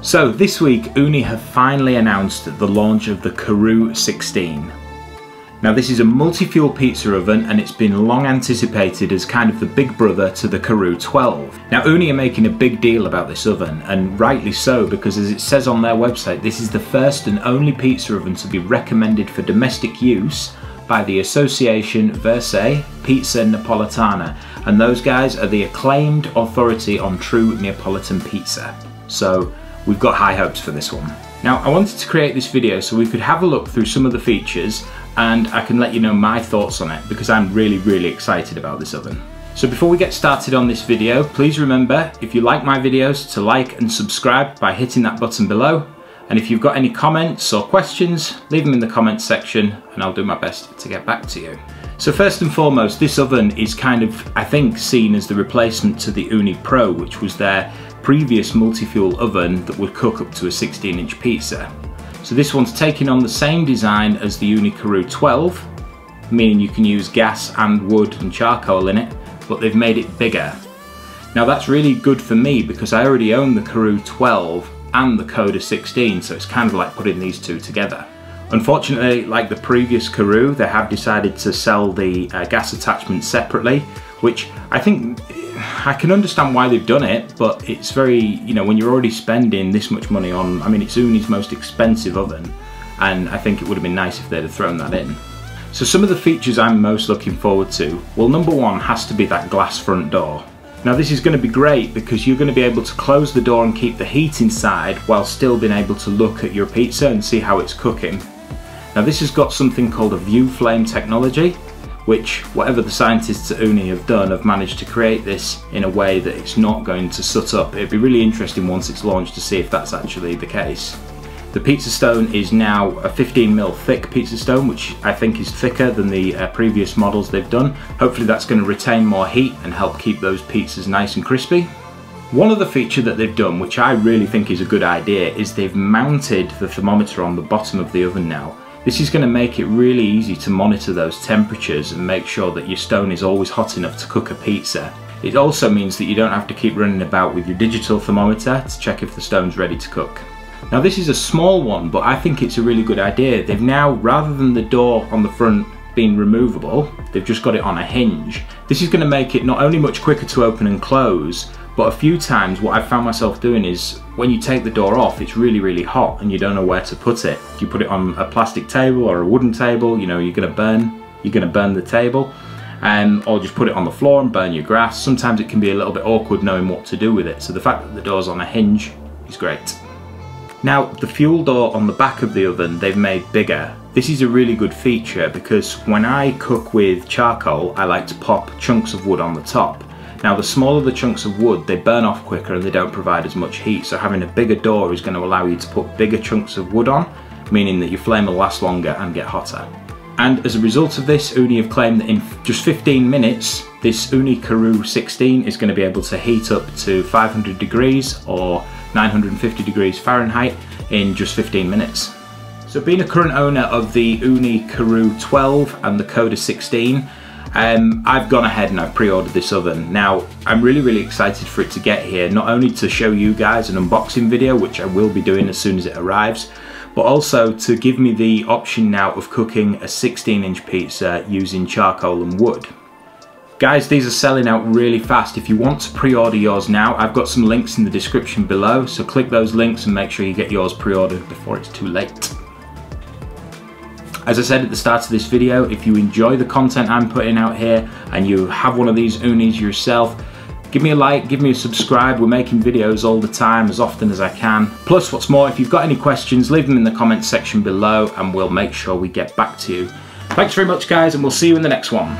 So this week Ooni have finally announced the launch of the Karu 16. Now this is a multi-fuel pizza oven and it's been long anticipated as kind of the big brother to the Karu 12. Now Ooni are making a big deal about this oven, and rightly so, because as it says on their website, this is the first and only pizza oven to be recommended for domestic use by the Association Versailles Pizza Napolitana, and those guys are the acclaimed authority on true Neapolitan pizza. So we've got high hopes for this one. Now I wanted to create this video so we could have a look through some of the features and I can let you know my thoughts on it, because I'm really excited about this oven. So before we get started on this video, please remember, if you like my videos, to like and subscribe by hitting that button below. And if you've got any comments or questions, leave them in the comments section and I'll do my best to get back to you. So first and foremost, this oven is kind of, I think, seen as the replacement to the Ooni Pro, which was their previous multi-fuel oven that would cook up to a 16-inch pizza. So this one's taking on the same design as the Ooni Karu 12, meaning you can use gas and wood and charcoal in it, but they've made it bigger. Now that's really good for me because I already own the Karu 12 and the Coda 16, so it's kind of like putting these two together. Unfortunately, like the previous Karu, they have decided to sell the gas attachment separately, which I think I can understand why they've done it, but it's very, you know, when you're already spending this much money on, I mean, it's Ooni's most expensive oven, and I think it would have been nice if they'd have thrown that in. So some of the features I'm most looking forward to, well, number one has to be that glass front door. Now this is going to be great because you're going to be able to close the door and keep the heat inside while still being able to look at your pizza and see how it's cooking. Now this has got something called a view flame technology, which whatever the scientists at Ooni have done, have managed to create this in a way that it's not going to soot up. It'd be really interesting once it's launched to see if that's actually the case. The pizza stone is now a 15mm thick pizza stone, which I think is thicker than the previous models they've done. Hopefully that's going to retain more heat and help keep those pizzas nice and crispy. One other feature that they've done, which I really think is a good idea, is they've mounted the thermometer on the bottom of the oven now. This is going to make it really easy to monitor those temperatures and make sure that your stone is always hot enough to cook a pizza. It also means that you don't have to keep running about with your digital thermometer to check if the stone's ready to cook. Now this is a small one, but I think it's a really good idea. They've now, rather than the door on the front being removable, they've just got it on a hinge. This is going to make it not only much quicker to open and close, but a few times what I've found myself doing is when you take the door off, it's really hot and you don't know where to put it. Do you put it on a plastic table or a wooden table? You know, you're gonna burn the table, or just put it on the floor and burn your grass. Sometimes it can be a little bit awkward knowing what to do with it, so the fact that the door's on a hinge is great. Now the fuel door on the back of the oven they've made bigger. This is a really good feature because when I cook with charcoal, I like to pop chunks of wood on the top. Now the smaller the chunks of wood, they burn off quicker and they don't provide as much heat, so having a bigger door is going to allow you to put bigger chunks of wood on, meaning that your flame will last longer and get hotter. And as a result of this, Ooni have claimed that in just 15 minutes, this Ooni Karu 16 is going to be able to heat up to 500 degrees or 950 degrees Fahrenheit in just 15 minutes. So being a current owner of the Ooni Karu 12 and the Coda 16, I've gone ahead and I've pre-ordered this oven. Now I'm really excited for it to get here, not only to show you guys an unboxing video, which I will be doing as soon as it arrives, but also to give me the option now of cooking a 16-inch pizza using charcoal and wood. Guys, these are selling out really fast. If you want to pre-order yours now, I've got some links in the description below, so click those links and make sure you get yours pre-ordered before it's too late. As I said at the start of this video, if you enjoy the content I'm putting out here and you have one of these Oonis yourself, give me a like, give me a subscribe. We're making videos all the time, as often as I can. Plus, what's more, if you've got any questions, leave them in the comments section below and we'll make sure we get back to you. Thanks very much, guys, and we'll see you in the next one.